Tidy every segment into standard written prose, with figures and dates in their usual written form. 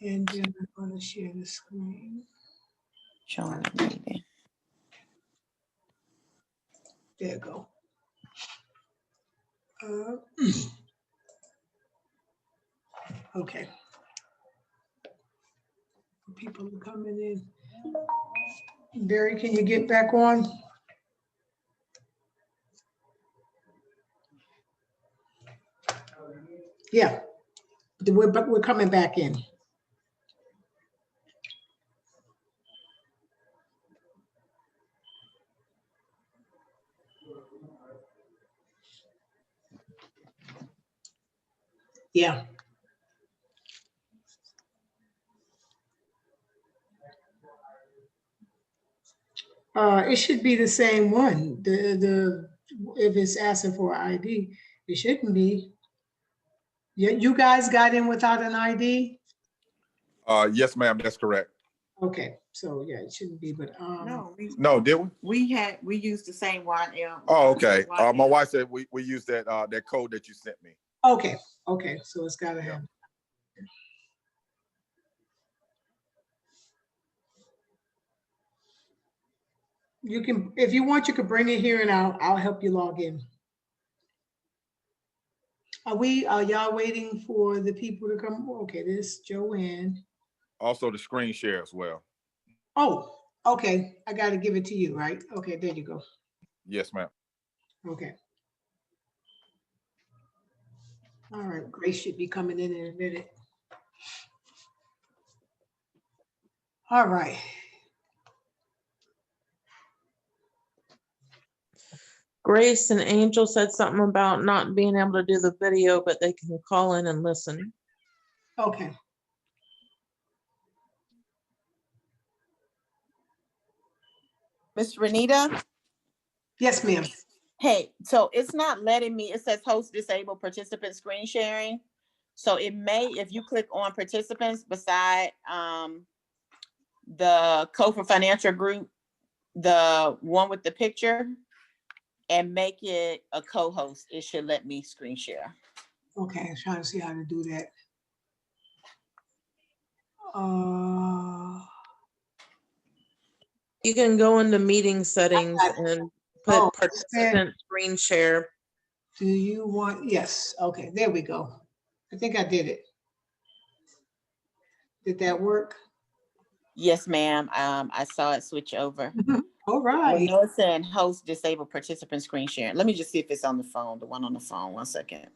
And then I'm going to share the screen. Showing the meeting. There you go. Okay. People are coming in. Barry, can you get back on? Yeah, we're coming back in. Yeah. It should be the same one. If it's asking for ID, it shouldn't be. You guys got in without an ID? Yes, ma'am, that's correct. Okay, so yeah, it shouldn't be, but No, did we? We used the same one. Oh, okay. My wife said we used that code that you sent me. okay, so it's gotta have. You can, if you want, you could bring it here and I'll help you log in. Are y'all waiting for the people to come? Okay, this Joanne. Also the screen share as well. Oh, okay. I got to give it to you, right? Okay, there you go. Yes, ma'am. Okay. All right, Grace should be coming in a minute. All right. Grace and Angel said something about not being able to do the video, but they can call in and listen. Okay. Miss Renita? Yes, ma'am. Hey, so it's not letting me, it says host disabled participant screen sharing. So it may, if you click on participants beside the Code for Financial Group, the one with the picture, and make it a co-host, it should let me screen share. Okay, I'm trying to see how to do that. You can go into meeting settings and put participant screen share. Do you want, yes, okay, there we go. I think I did it. Did that work? Yes, ma'am. I saw it switch over. All right. I know it's saying host disabled participant screen sharing. Let me just see if it's on the phone, the one on the phone. 1 second.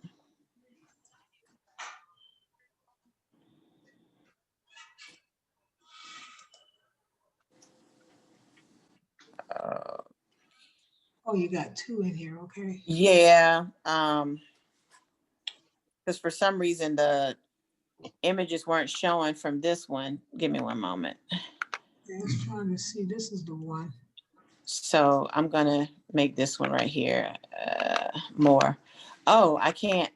Oh, you got two in here, okay. Yeah, because for some reason the images weren't showing from this one. Give me one moment. Yeah, I was trying to see, this is the one. So I'm gonna make this one right here more. Oh, I can't.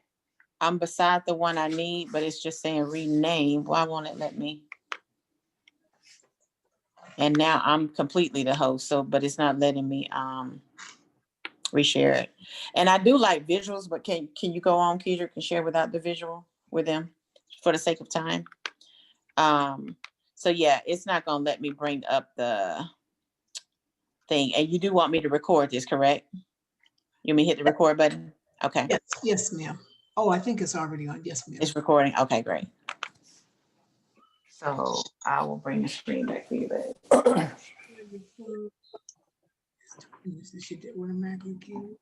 I'm beside the one I need, but it's just saying rename. Why won't it let me? And now I'm completely the host, so but it's not letting me reshare it. And I do like visuals, but can you go on, Kedra, can share without the visual with them for the sake of time? So yeah, it's not gonna let me bring up the thing. And you do want me to record this, correct? You want me to hit the record button? Okay. Yes, ma'am. Oh, I think it's already on. Yes, ma'am. It's recording. Okay, great. So I will bring the screen back for you, babe. This shit that automatically came.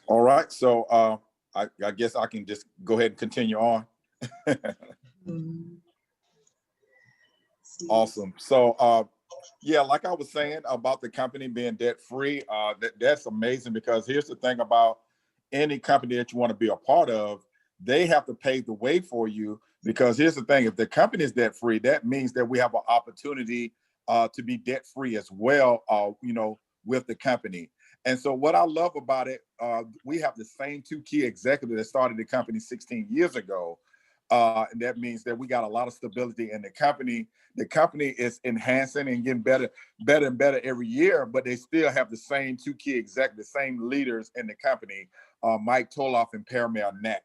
All right, so I guess I can just go ahead and continue on. Awesome. So yeah, like I was saying about the company being debt free, that's amazing, because here's the thing about any company that you want to be a part of, they have to pave the way for you. Because here's the thing, if the company is debt free, that means that we have an opportunity to be debt free as well, with the company. And so what I love about it, we have the same two key executives that started the company 16 years ago. And that means that we got a lot of stability in the company. The company is enhancing and getting better and better every year, but they still have the same two key executives, the same leaders in the company, Mike Toloff and Paramel Neck.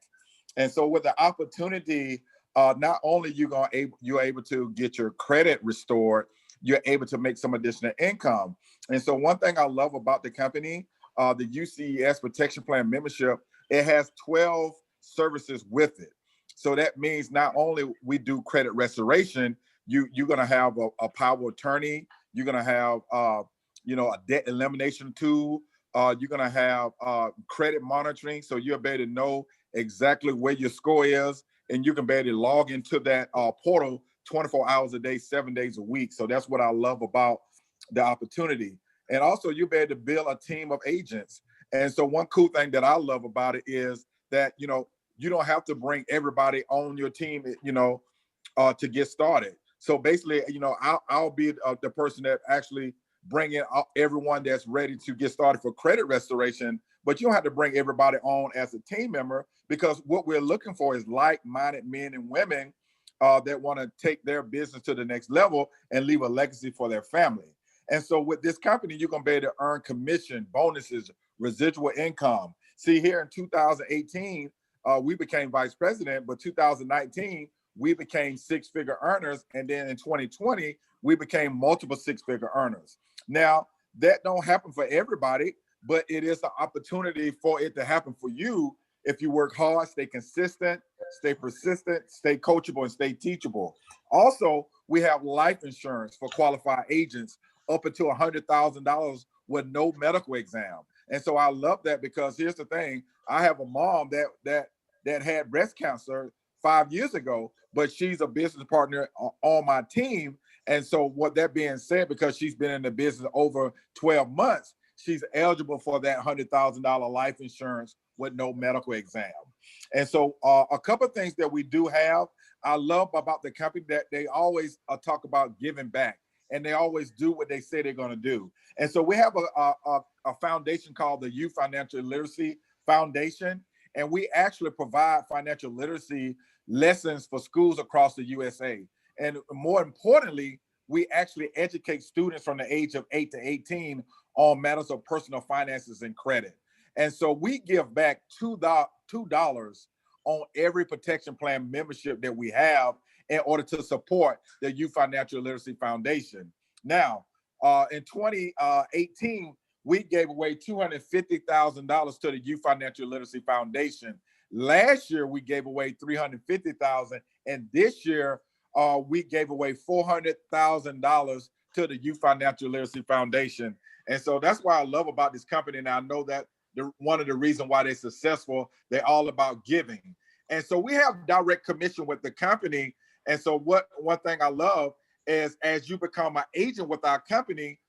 And so with the opportunity, not only you're able to get your credit restored, you're able to make some additional income. And so one thing I love about the company, the UCES Protection Plan membership, it has 12 services with it. So that means not only we do credit restoration, you're going to have a power of attorney. You're going to have, a debt elimination tool. You're going to have credit monitoring. So you'll be able to know exactly where your score is, and you can be able to log into that portal 24 hours a day, 7 days a week. So that's what I love about the opportunity. And also you'll be able to build a team of agents. And so one cool thing that I love about it is that, you don't have to bring everybody on your team, to get started. So basically, I'll be the person that actually bring in everyone that's ready to get started for credit restoration, but you don't have to bring everybody on as a team member, because what we're looking for is like-minded men and women that want to take their business to the next level and leave a legacy for their family. And so with this company, you're going to be able to earn commission, bonuses, residual income. See, here in 2018, we became vice president, but 2019, we became six-figure earners. And then in 2020, we became multiple six-figure earners. Now, that don't happen for everybody, but it is an opportunity for it to happen for you if you work hard, stay consistent, stay persistent, stay coachable, and stay teachable. Also, we have life insurance for qualified agents up until $100,000 with no medical exam. And so I love that, because here's the thing. I have a mom that had breast cancer 5 years ago, but she's a business partner on my team. And so what that being said, because she's been in the business over 12 months, she's eligible for that $100,000 life insurance with no medical exam. And so a couple of things that we do have, I love about the company that they always talk about giving back, and they always do what they say they're going to do. And so we have a foundation called the Youth Financial Literacy Foundation, and we actually provide financial literacy lessons for schools across the USA. And more importantly, we actually educate students from the age of 8 to 18 on matters of personal finances and credit. And so we give back $2 on every protection plan membership that we have in order to support the Youth Financial Literacy Foundation. Now, in 2018, we gave away $250,000 to the Youth Financial Literacy Foundation. Last year, we gave away $350,000, and this year, we gave away $400,000 to the Youth Financial Literacy Foundation. And so that's why I love about this company. And I know that one of the reasons why they're successful, they're all about giving. And so we have direct commission with the company. And so one thing I love is, as you become an agent with our company,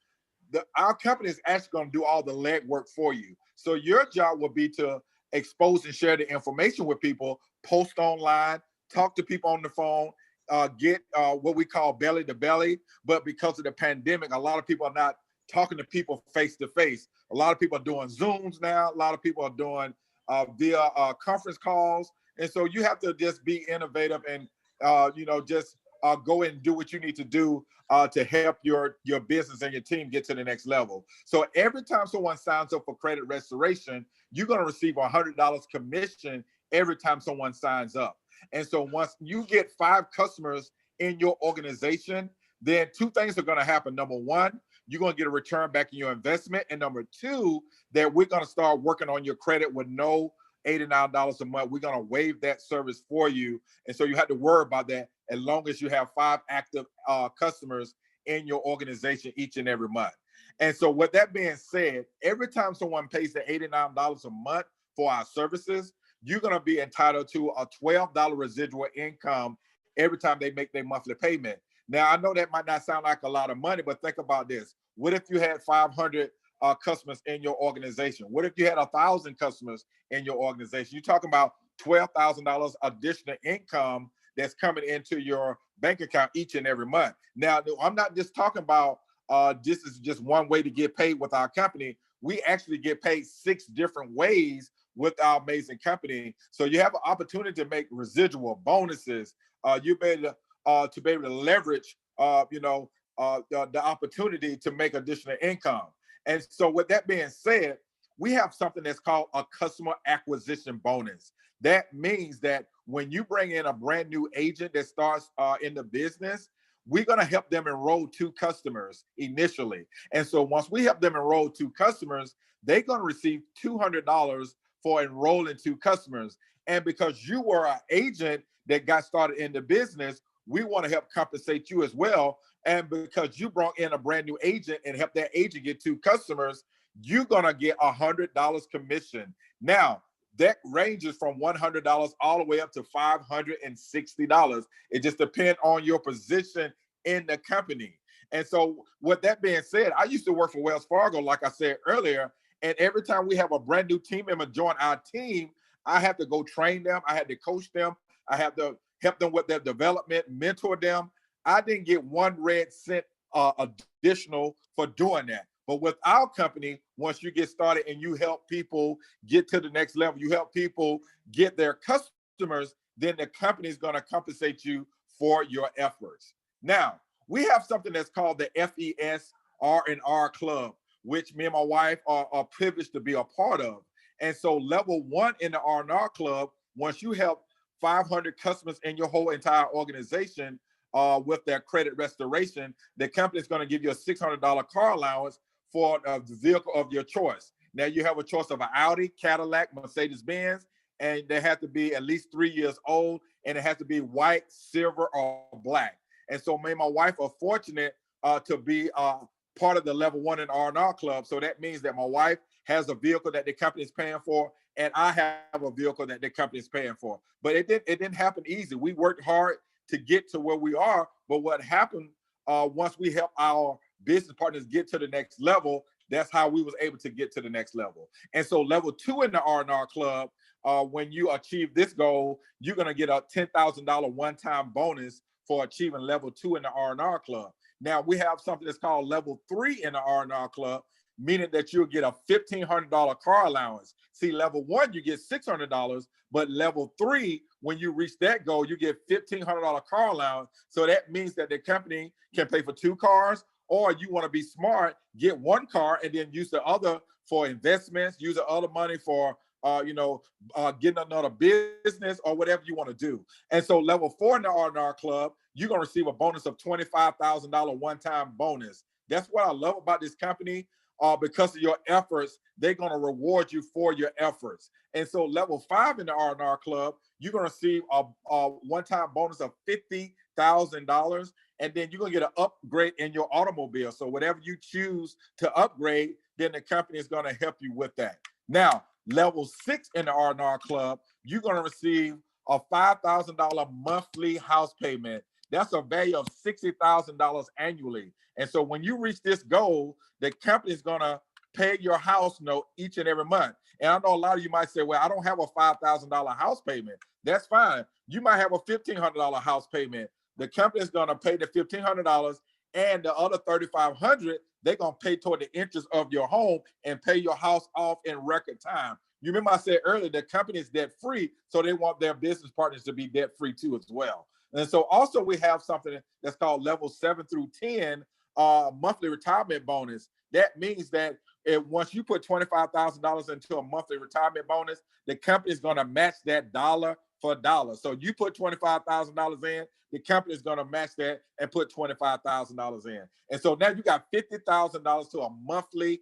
our company is actually going to do all the legwork for you. So your job will be to expose and share the information with people, post online, talk to people on the phone, get what we call belly to belly. But because of the pandemic, a lot of people are not talking to people face to face. A lot of people are doing Zooms now. A lot of people are doing via conference calls. And so you have to just be innovative and, just go and do what you need to do to help your business and your team get to the next level. So every time someone signs up for credit restoration, you're going to receive $100 commission every time someone signs up. And so once you get 5 customers in your organization, then 2 things are going to happen. Number 1, you're going to get a return back in your investment. And number 2, that we're going to start working on your credit with no $89 a month. We're going to waive that service for you. And so you have to worry about that as long as you have 5 active customers in your organization each and every month. And so with that being said, every time someone pays the $89 a month for our services, you're going to be entitled to a $12 residual income every time they make their monthly payment. Now, I know that might not sound like a lot of money, but think about this. What if you had 500 customers in your organization? What if you had 1,000 customers in your organization? You're talking about $12,000 additional income that's coming into your bank account each and every month. Now, I'm not just talking about this is just one way to get paid with our company. we actually get paid 6 different ways with our amazing company. So you have an opportunity to make residual bonuses. You'll be able to be able to leverage, the opportunity to make additional income. And so with that being said, we have something that's called a customer acquisition bonus. That means that when you bring in a brand new agent that starts in the business, we're going to help them enroll 2 customers initially. And so once we help them enroll 2 customers, they're going to receive $200 for enrolling 2 customers. And because you were an agent that got started in the business, we want to help compensate you as well. And because you brought in a brand new agent and help that agent get 2 customers, you're going to get $100 commission. Now, that ranges from $100 all the way up to $560. It just depends on your position in the company. And so with that being said, I used to work for Wells Fargo, like I said earlier, and every time we have a brand new team member join our team, I have to go train them. I had to coach them. I have to help them with their development, mentor them. I didn't get 1 red cent additional for doing that. But with our company, once you get started and you help people get to the next level, you help people get their customers, then the company is going to compensate you for your efforts. Now, we have something that's called the FES R&R Club, which me and my wife are privileged to be a part of. And so level 1 in the R&R Club, once you help 500 customers in your whole entire organization with their credit restoration, the company is going to give you a $600 car allowance for the vehicle of your choice. Now you have a choice of an Audi, Cadillac, Mercedes-Benz, and they have to be at least 3 years old, and it has to be white, silver, or black. And so me and my wife are fortunate to be part of the level 1 in R&R Club. So that means that my wife has a vehicle that the company is paying for, and I have a vehicle that the company is paying for. But it didn't happen easy. We worked hard to get to where we are. But what happened once we help our business partners get to the next level, that's how we was able to get to the next level. And so level 2 in the R&R Club, when you achieve this goal, you're going to get a $10,000 one-time bonus for achieving level 2 in the R&R Club. Now we have something that's called level 3 in the R&R Club, meaning that you'll get a $1,500 car allowance. See, level 1, you get $600, but level 3, when you reach that goal, you get $1,500 car allowance. So that means that the company can pay for 2 cars, or you want to be smart, get 1 car and then use the other for investments, use the other money for getting another business or whatever you want to do. And so level 4 in the R&R Club, you're going to receive a bonus of $25,000 one-time bonus. That's what I love about this company. Because of your efforts, they're going to reward you for your efforts. And so level 5 in the R&R Club, you're going to receive a one-time bonus of $50,000. And then you're going to get an upgrade in your automobile. So whatever you choose to upgrade, then the company is going to help you with that. Now, level 6 in the R&R Club, you're going to receive a $5,000 monthly house payment. That's a value of $60,000 annually. And so when you reach this goal, the company is going to pay your house note each and every month. And I know a lot of you might say, well, I don't have a $5,000 house payment. That's fine. You might have a $1,500 house payment. The company is going to pay the $1,500, and the other $3,500, they're going to pay toward the interest of your home and pay your house off in record time. You remember I said earlier, the company is debt free, so they want their business partners to be debt free too as well. And so also we have something that's called level 7 through 10 monthly retirement bonus. That means that once you put $25,000 into a monthly retirement bonus, the company is going to match that dollar for dollar. So you put $25,000 in, the company is going to match that and put $25,000 in. And so now you got $50,000 to a monthly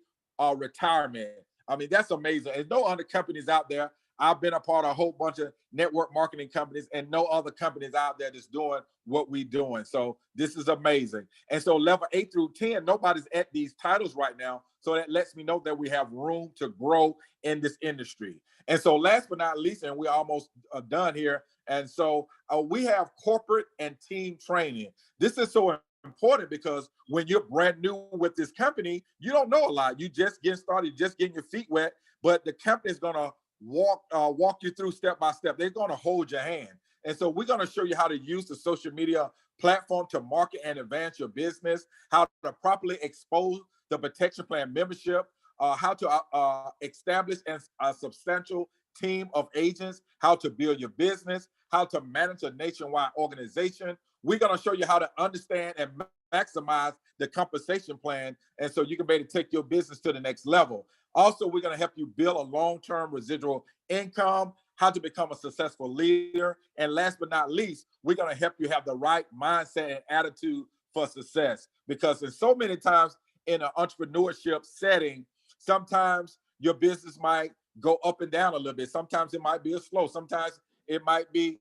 retirement. I mean, that's amazing. There's no other companies out there. I've been a part of a whole bunch of network marketing companies, and no other companies out there that's doing what we're doing. So this is amazing. And so level 8 through 10, nobody's at these titles right now. So that lets me know that we have room to grow in this industry. And so last but not least, and we're almost done here. And so we have corporate and team training. This is so important because when you're brand new with this company, you don't know a lot. You just getting started, just getting your feet wet, but the company is going to walk you through step by step. They're going to hold your hand. And so we're going to show you how to use the social media platform to market and advance your business, how to properly expose the protection plan membership, how to establish a substantial team of agents, how to build your business, how to manage a nationwide organization. We're going to show you how to understand and maximize the compensation plan, and so you can be able to take your business to the next level. Also, we're going to help you build a long-term residual income, how to become a successful leader, and last but not least, we're going to help you have the right mindset and attitude for success. Because in so many times in an entrepreneurship setting, sometimes your business might go up and down a little bit. Sometimes it might be a slow. Sometimes it might be,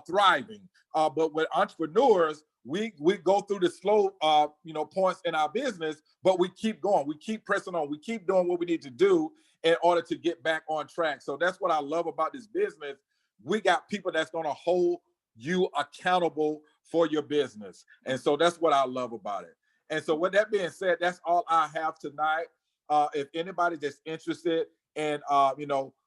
thriving. But with entrepreneurs, we go through the slow, points in our business, but we keep going. We keep pressing on. We keep doing what we need to do in order to get back on track. So that's what I love about this business. We got people that's going to hold you accountable for your business. And so that's what I love about it. And so with that being said, that's all I have tonight. If anybody that's interested in,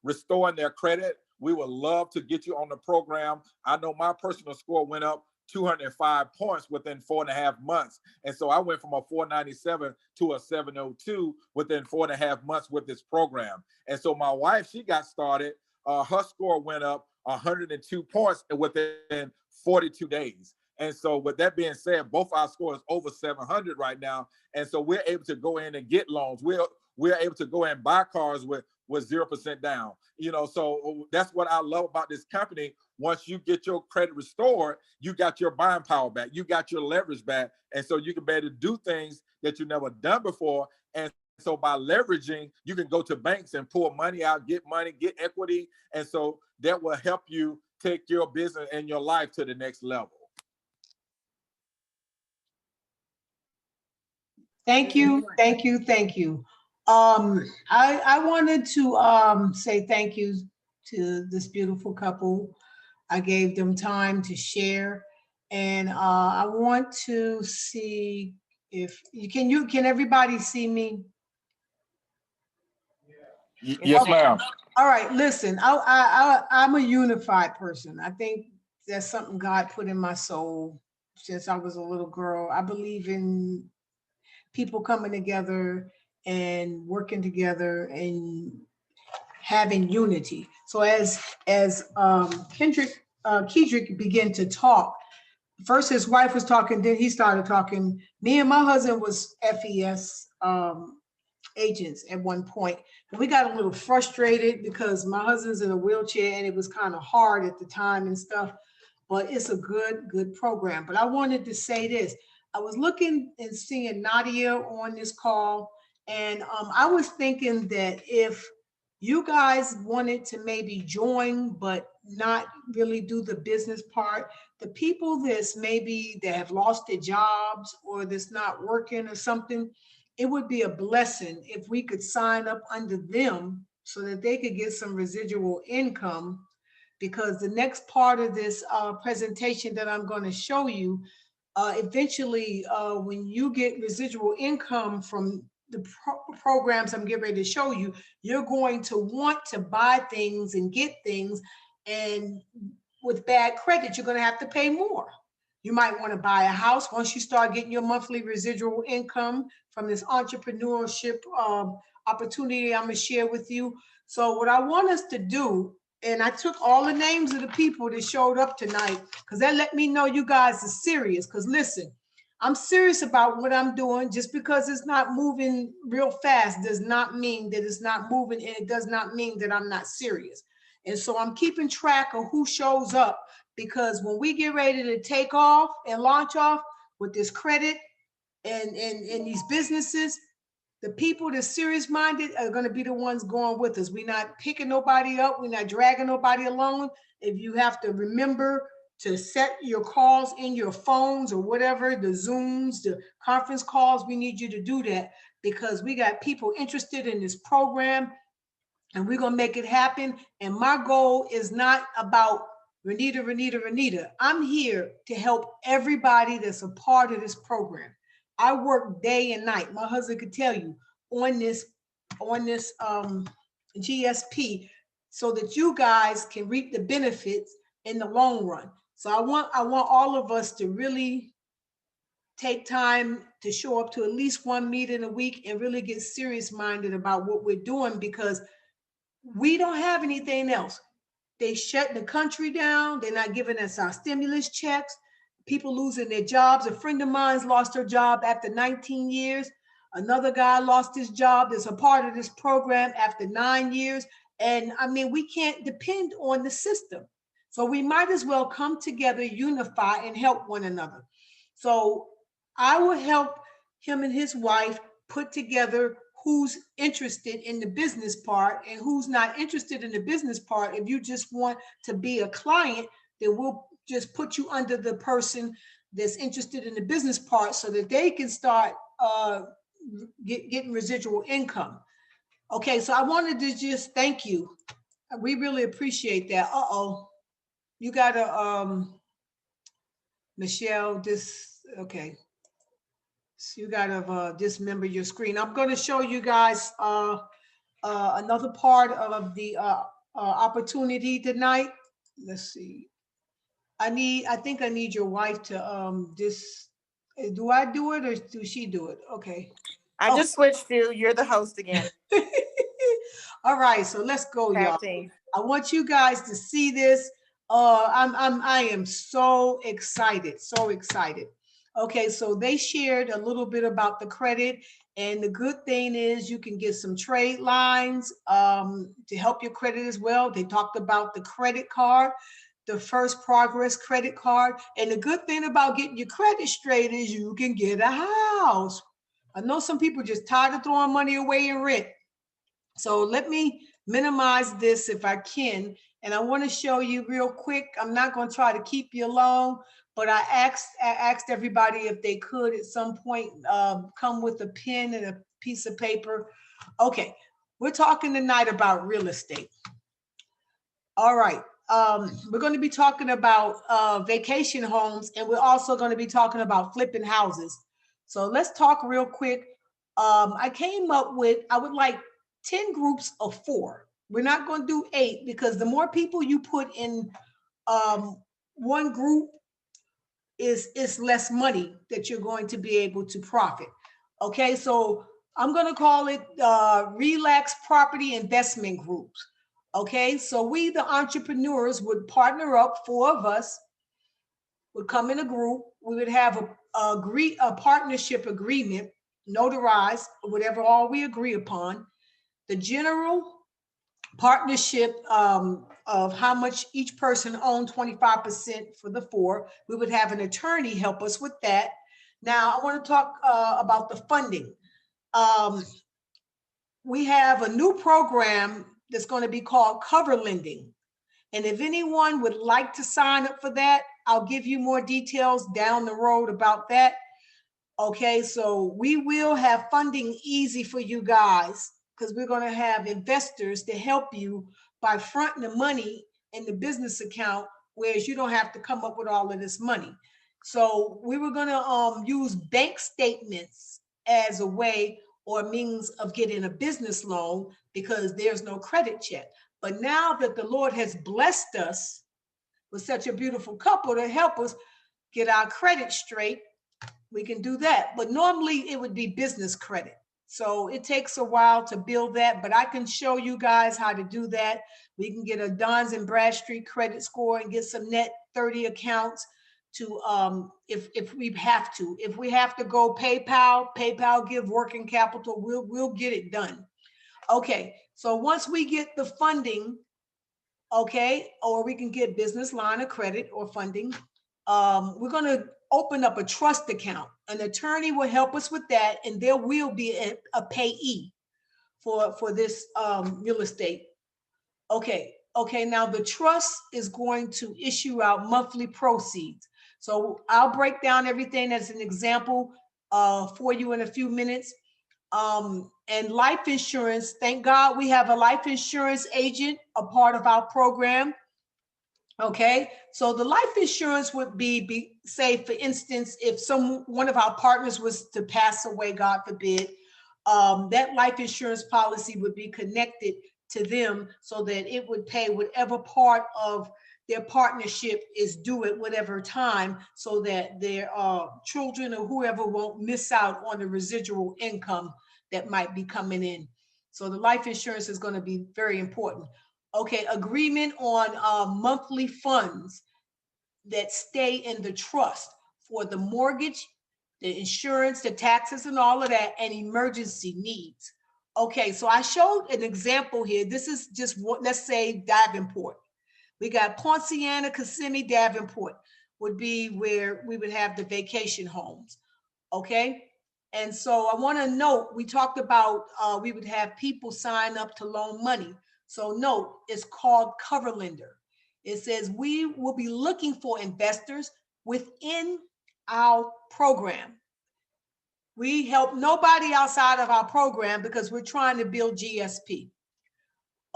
restoring their credit, we would love to get you on the program. I know my personal score went up 205 points within 4.5 months. And so I went from a 497 to a 702 within 4.5 months with this program. And so my wife, she got started. Her score went up 102 points within 42 days. And so with that being said, both our scores over 700 right now. And so we're able to go in and get loans. We're able to go in and buy cars with 0% down. So that's what I love about this company. Once you get your credit restored, you got your buying power back. You got your leverage back. And so you can be able to do things that you've never done before. And so by leveraging, you can go to banks and pull money out, get money, get equity. And so that will help you take your business and your life to the next level. Thank you, thank you, thank you. I wanted to say thank you to this beautiful couple. I gave them time to share, and I want to see if can everybody see me? Yes, ma'am. All right, listen, I'm a unified person. I think that's something God put in my soul since I was a little girl. I believe in people coming together and working together and having unity. So as Kedrick began to talk, first his wife was talking, then he started talking. Me and my husband was FES agents at one point. And we got a little frustrated because my husband's in a wheelchair and it was kind of hard at the time and stuff, but it's a good program. But I wanted to say this. I was looking and seeing Nadia on this call, and I was thinking that if you guys wanted to maybe join, but not really do the business part, the people that's maybe that have lost their jobs or that's not working or something, it would be a blessing if we could sign up under them so that they could get some residual income, because the next part of this presentation that I'm going to show you, eventually, when you get residual income from the programs I'm getting ready to show you, you're going to want to buy things and get things. And with bad credit, you're going to have to pay more. You might want to buy a house once you start getting your monthly residual income from this entrepreneurship opportunity I'm going to share with you. So what I want us to do, and I took all the names of the people that showed up tonight because that let me know you guys are serious. Because listen, I'm serious about what I'm doing. Just because it's not moving real fast does not mean that it's not moving, and it does not mean that I'm not serious. And so I'm keeping track of who shows up, because when we get ready to take off and launch off with this credit and these businesses, the people that's serious minded are going to be the ones going with us. We're not picking nobody up. We're not dragging nobody along. If you have to remember to set your calls in your phones or whatever, the Zooms, the conference calls, we need you to do that, because we got people interested in this program and we're going to make it happen. And my goal is not about Renita. I'm here to help everybody that's a part of this program. I work day and night. My husband could tell you on this GSP, so that you guys can reap the benefits in the long run. So I want all of us to really take time to show up to at least one meeting a week and really get serious minded about what we're doing, because we don't have anything else. They shut the country down. They're not giving us our stimulus checks. People losing their jobs. A friend of mine's lost her job after 19 years. Another guy lost his job that's a part of this program after 9 years. And I mean, we can't depend on the system. So we might as well come together, unify, and help one another. So I will help him and his wife put together who's interested in the business part and who's not interested in the business part. If you just want to be a client, then we'll just put you under the person that's interested in the business part so that they can start getting residual income. Okay, so I wanted to just thank you. We really appreciate that. Uh-oh, you gotta, Michelle, okay. So you gotta dismember your screen. I'm gonna show you guys another part of the opportunity tonight. Let's see. I think I need your wife to do I do it or do she do it? Okay. I just switched you. You're the host again. All right, so let's go, y'all. I want you guys to see this. I am so excited, so excited. Okay, so they shared a little bit about the credit, and the good thing is you can get some trade lines to help your credit as well. They talked about the credit card, the First Progress credit card, and the good thing about getting your credit straight is you can get a house. I know some people just tired of throwing money away in rent. So let me minimize this if I can. And I want to show you real quick. I'm not going to try to keep you long, but I asked everybody if they could at some point come with a pen and a piece of paper. Okay, we're talking tonight about real estate. All right. We're going to be talking about vacation homes, and we're also going to be talking about flipping houses. So let's talk real quick. I came up with, I would like 10 groups of 4. We're not going to do 8 because the more people you put in one group is less money that you're going to be able to profit. Okay, so I'm going to call it relax property investment groups. Okay, so we, the entrepreneurs, would partner up. 4 of us would come in a group. We would have a partnership agreement, notarized, whatever all we agree upon. The general partnership of how much each person owned, 25% for the 4. We would have an attorney help us with that. Now, I want to talk about the funding. We have a new program that's going to be called cover lending. And if anyone would like to sign up for that, I'll give you more details down the road about that. Okay, so we will have funding easy for you guys because we're going to have investors to help you by fronting the money in the business account, whereas you don't have to come up with all of this money. So we were going to use bank statements as a way or means of getting a business loan because there's no credit check. But now that the Lord has blessed us with such a beautiful couple to help us get our credit straight, we can do that. But normally it would be business credit. So it takes a while to build that, but I can show you guys how to do that. We can get a Dons and Bradstreet credit score and get some net 30 accounts to if we have to. If we have to go PayPal give working capital, we'll get it done. Okay, so once we get the funding, okay, or we can get business line of credit or funding, we're going to open up a trust account. An attorney will help us with that, and there will be a payee for this real estate. Okay, now the trust is going to issue out monthly proceeds. So I'll break down everything as an example for you in a few minutes. And life insurance, thank God we have a life insurance agent, a part of our program. Okay, so the life insurance would be say, for instance, if one of our partners was to pass away, God forbid, that life insurance policy would be connected to them so that it would pay whatever part of their partnership is due at whatever time, so that their children or whoever won't miss out on the residual income that might be coming in. So the life insurance is going to be very important. Okay, agreement on monthly funds that stay in the trust for the mortgage, the insurance, the taxes, and all of that, and emergency needs. Okay, so I showed an example here. This is just what, let's say Davenport. We got Poinciana, Kissimmee, Davenport would be where we would have the vacation homes. Okay. And so I want to note, we talked about we would have people sign up to loan money. So note, it's called cover lender. It says we will be looking for investors within our program. We help nobody outside of our program because we're trying to build GSP.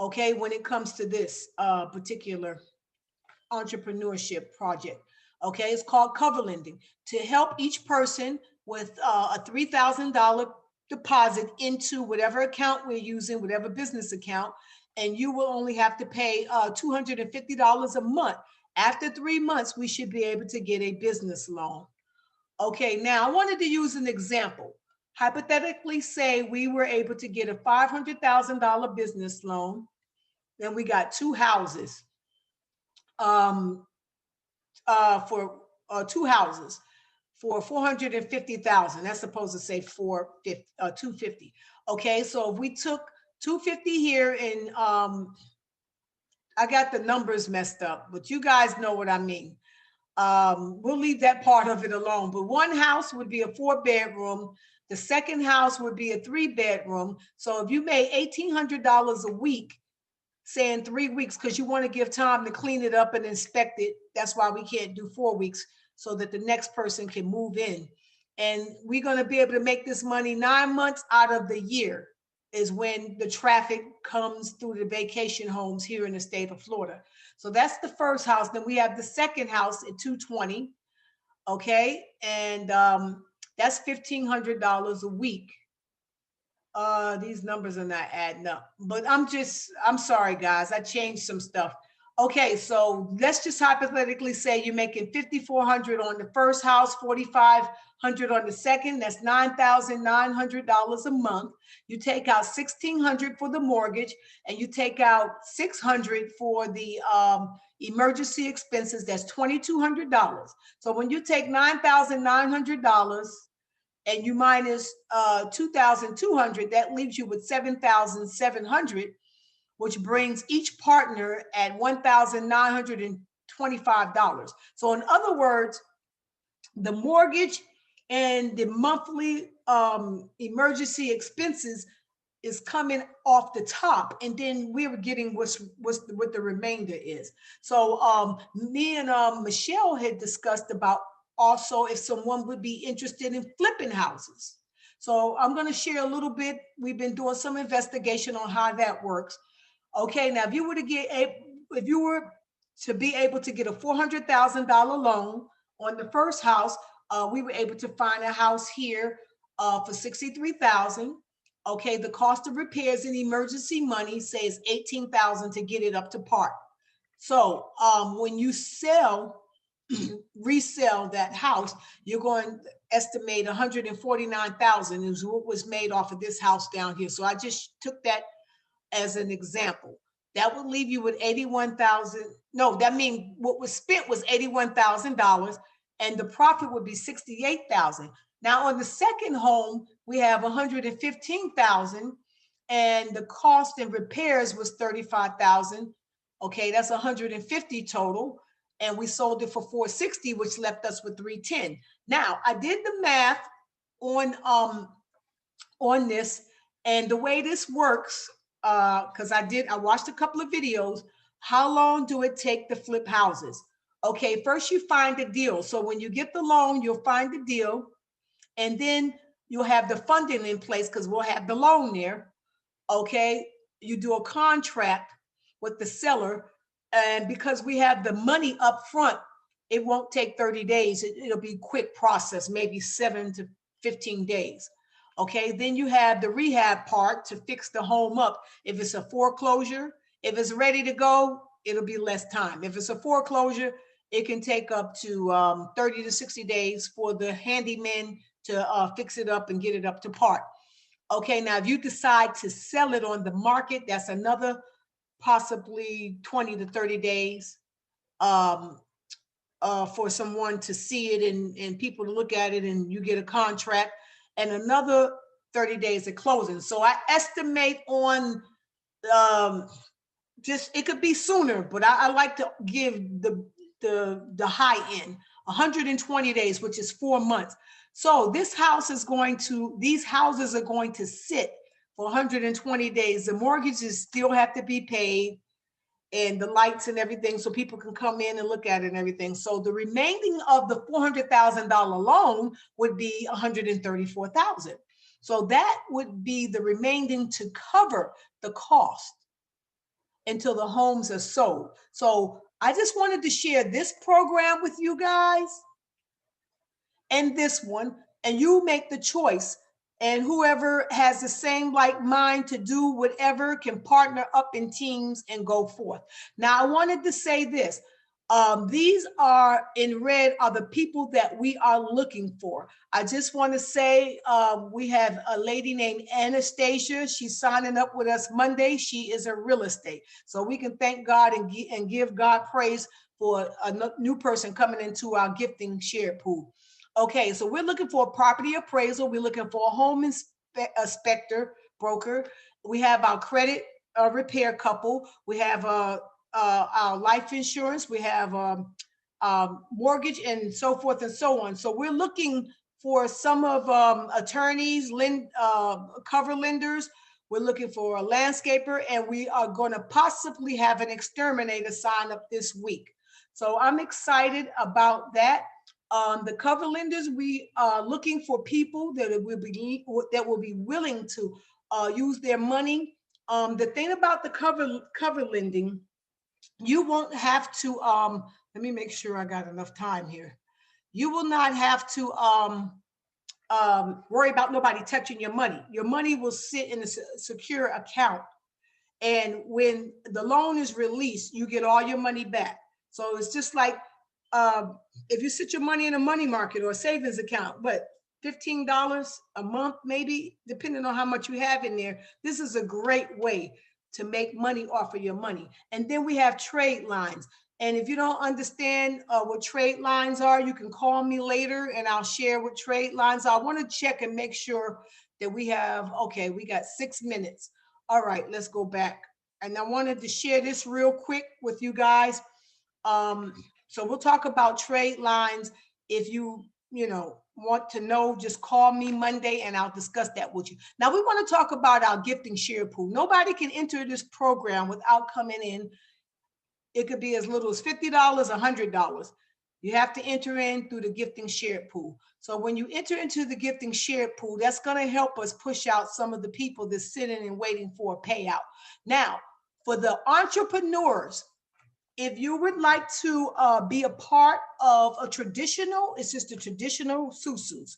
Okay, when it comes to this particular entrepreneurship project. Okay, it's called cover lending, to help each person with a $3,000 deposit into whatever account we're using, whatever business account, and you will only have to pay $250 a month. After 3 months, we should be able to get a business loan. Okay, now I wanted to use an example. Hypothetically, say we were able to get a $500,000 business loan, then we got 2 houses. For 2 houses for 450,000. That's supposed to say 250. Okay, so if we took 250 here, and I got the numbers messed up, but you guys know what I mean. We'll leave that part of it alone. But one house would be a 4-bedroom. The second house would be a 3-bedroom. So if you made $1,800 a week, say in 3 weeks, because you want to give time to clean it up and inspect it. That's why we can't do 4 weeks, so that the next person can move in. And we're going to be able to make this money 9 months out of the year is when the traffic comes through the vacation homes here in the state of Florida. So that's the first house. Then we have the second house at 220. Okay. And that's $1,500 a week. These numbers are not adding up, but I'm sorry, guys. I changed some stuff. Okay, so let's just hypothetically say you're making $5,400 on the first house, $4,500 on the second. That's $9,900 a month. You take out $1,600 for the mortgage, and you take out $600 for the emergency expenses. That's $2,200. So when you take $9,900 and you minus 2,200, that leaves you with 7,700, which brings each partner at $1,925. So in other words, the mortgage and the monthly emergency expenses is coming off the top, and then we're getting what the remainder is. So me and Michelle had discussed about also if someone would be interested in flipping houses. So I'm going to share a little bit. We've been doing some investigation on how that works. Okay, now if you were to be able to get a $400,000 loan on the first house, we were able to find a house here for $63,000. Okay, the cost of repairs and emergency money says $18,000 to get it up to par. So when you resell that house, you're going to estimate $149,000 is what was made off of this house down here. So I just took that as an example. That would leave you with $81,000. No, that means what was spent was $81,000, and the profit would be $68,000. Now on the second home, we have $115,000, and the cost and repairs was $35,000. Okay, that's $150 total, and we sold it for $460, which left us with $310. Now I did the math on this, and the way this works, because I watched a couple of videos. How long do it take to flip houses? Okay, first you find a deal. So when you get the loan, you'll find the deal, and then you'll have the funding in place because we'll have the loan there. Okay, you do a contract with the seller, and because we have the money up front, it won't take 30 days. It'll be a quick process, maybe 7 to 15 days. Okay, then you have the rehab part to fix the home up. If it's a foreclosure, if it's ready to go, it'll be less time. If it's a foreclosure, it can take up to 30 to 60 days for the handyman to fix it up and get it up to par. Okay, now if you decide to sell it on the market, that's another possibly 20 to 30 days for someone to see it and people to look at it, and you get a contract, and another 30 days of closing. So I estimate on just, it could be sooner, but I like to give the high end 120 days, which is 4 months. So these houses are going to sit for 120 days. The mortgages still have to be paid, and the lights and everything, so people can come in and look at it and everything. So the remaining of the $400,000 loan would be $134,000. So that would be the remaining to cover the cost until the homes are sold. So I just wanted to share this program with you guys and this one, and you make the choice. And whoever has the same like mind to do whatever can partner up in teams and go forth. Now, I wanted to say this. These are in red are the people that we are looking for. I just want to say we have a lady named Anastasia. She's signing up with us Monday. She is a real estate. So we can thank God and give God praise for a new person coming into our gifting share pool. Okay, so we're looking for a property appraisal. We're looking for a home inspector broker. We have our credit repair couple. We have our life insurance. We have mortgage and so forth and so on. So we're looking for some of attorneys, cover lenders. We're looking for a landscaper, and we are going to possibly have an exterminator sign up this week. So I'm excited about that. The cover lenders, we are looking for people that will be willing to use their money. The thing about the cover lending, you won't have to. Let me make sure I got enough time here. You will not have to worry about nobody touching your money. Your money will sit in a secure account, and when the loan is released, you get all your money back. So it's just like if you sit your money in a money market or a savings account, but $15 a month, maybe, depending on how much you have in there, this is a great way to make money off of your money. And then we have trade lines. And if you don't understand what trade lines are, you can call me later and I'll share what trade lines are. I want to check and make sure that we have, okay, we got 6 minutes. All right, let's go back. And I wanted to share this real quick with you guys. So we'll talk about trade lines. If you want to know, just call me Monday and I'll discuss that with you. Now we want to talk about our gifting share pool. Nobody can enter this program without coming in. It could be as little as $50, $100. You have to enter in through the gifting share pool. So when you enter into the gifting share pool, that's going to help us push out some of the people that's sitting and waiting for a payout. Now, for the entrepreneurs, if you would like to be a part of a traditional, it's just a traditional susus.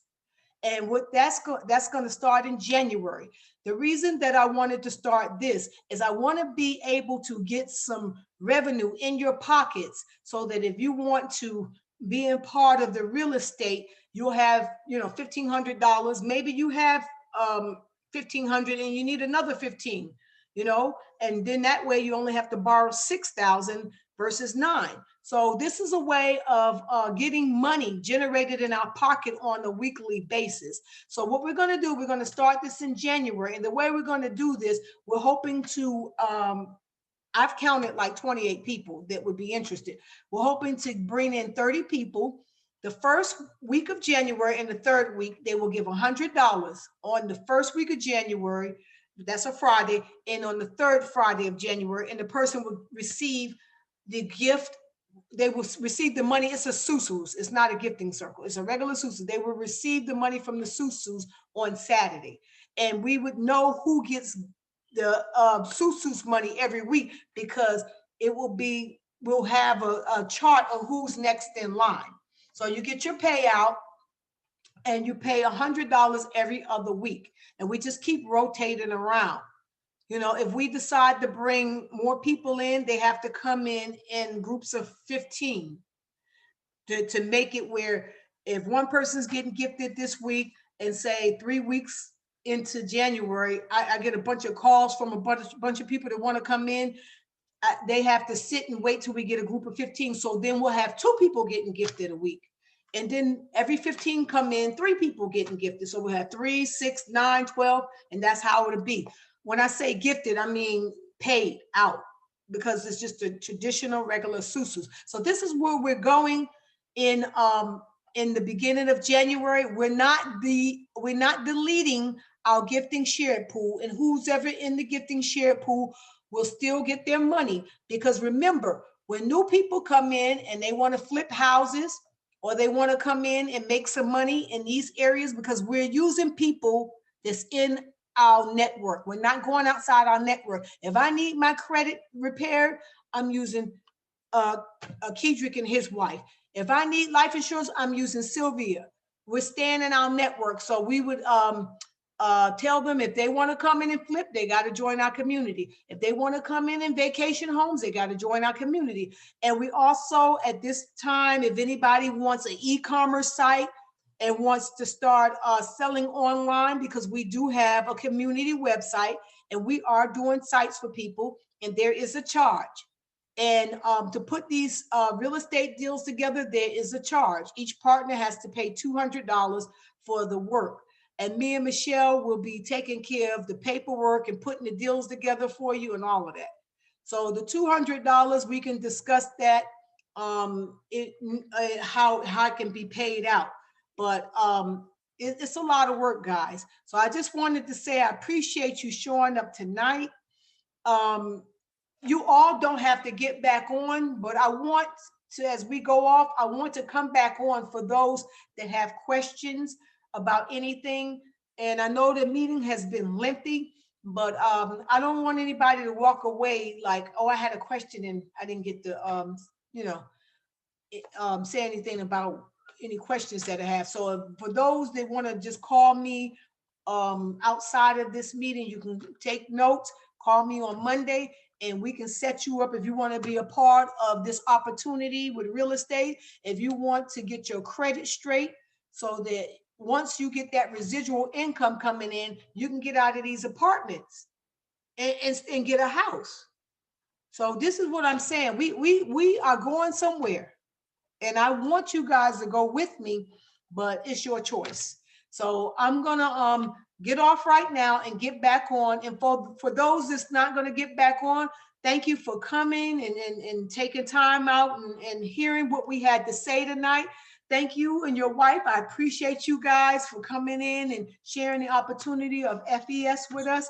And what that's going to start in January. The reason that I wanted to start this is I want to be able to get some revenue in your pockets so that if you want to be a part of the real estate, you'll have, $1,500. Maybe you have $1,500 and you need another 15, and then that way you only have to borrow 6,000 versus 9. So this is a way of getting money generated in our pocket on a weekly basis. So what we're going to do, we're going to start this in January. And the way we're going to do this, we're hoping to, I've counted like 28 people that would be interested. We're hoping to bring in 30 people. The first week of January and the third week, they will give $100 on the first week of January. That's a Friday. And on the third Friday of January, and the person will receive the gift. They will receive the money. It's a susus. It's not a gifting circle. It's a regular susus. They will receive the money from the susus on Saturday. And we would know who gets the susus money every week because we'll have a chart of who's next in line. So you get your payout and you pay $100 every other week. And we just keep rotating around. You know, if we decide to bring more people in, they have to come in groups of 15 to make it where if one person's getting gifted this week and say 3 weeks into January, I get a bunch of calls from a bunch of people that want to come in. They have to sit and wait till we get a group of 15. So then we'll have 2 people getting gifted a week. And then every 15 come in, 3 people getting gifted. So we'll have 3, 6, 9, 12, and that's how it'll be. When I say gifted, I mean paid out, because it's just a traditional regular susus. So this is where we're going in the beginning of January. We're not deleting our gifting shared pool, and who's ever in the gifting shared pool will still get their money. Because remember, when new people come in and they want to flip houses, or they want to come in and make some money in these areas, because we're using people that's in our network. We're not outside our network. If I need my credit repaired, I'm using Kedrick and his wife. If I need life insurance, I'm using Sylvia. We're staying in our network. So we would tell them if they want to come in and flip, they got to join our community. If they want to come in vacation homes, they got to join our community. And we also, at this time, if anybody wants an e-commerce site and wants to start selling online, because we do have a community website and we are doing sites for people, and there is a charge. And to put these real estate deals together, there is a charge. Each partner has to pay $200 for the work. And me and Michelle will be taking care of the paperwork and putting the deals together for you and all of that. So the $200, we can discuss that, how it can be paid out. But it's a lot of work, guys. So I just wanted to say I appreciate you showing up tonight. You all don't have to get back on, but I want to, as we go off, I want to come back on for those that have questions about anything. And I know the meeting has been lengthy, but I don't want anybody to walk away like, oh, I had a question and I didn't get to, say anything about any questions that I have. So for those that want to just call me outside of this meeting, you can take notes, call me on Monday, and we can set you up if you want to be a part of this opportunity with real estate. If you want to get your credit straight so that once you get that residual income coming in, you can get out of these apartments and get a house. So this is what I'm saying. We are going somewhere, and I want you guys to go with me, but it's your choice. So I'm gonna get off right now and get back on. And for those that's not gonna get back on, thank you for coming and taking time out and hearing what we had to say tonight. Thank you and your wife. I appreciate you guys for coming in and sharing the opportunity of FES with us.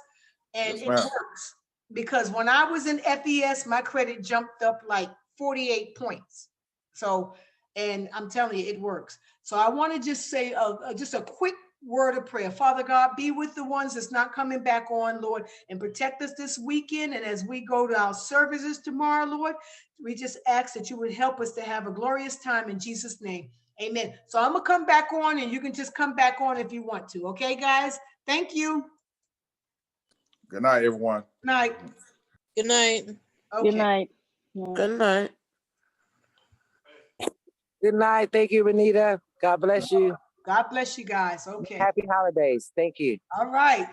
And it works, because when I was in FES, my credit jumped up like 48 points. So, and I'm telling you, it works. So I want to just say just a quick word of prayer. Father God, be with the ones that's not coming back on, Lord, and protect us this weekend. And as we go to our services tomorrow, Lord, we just ask that you would help us to have a glorious time in Jesus' name. Amen. So I'm going to come back on, and you can just come back on if you want to. Okay, guys? Thank you. Good night, everyone. Good night. Good night. Okay. Good night. Good night. Good night. Thank you, Renita. God bless you. God bless you guys. Okay. Happy holidays. Thank you. All right.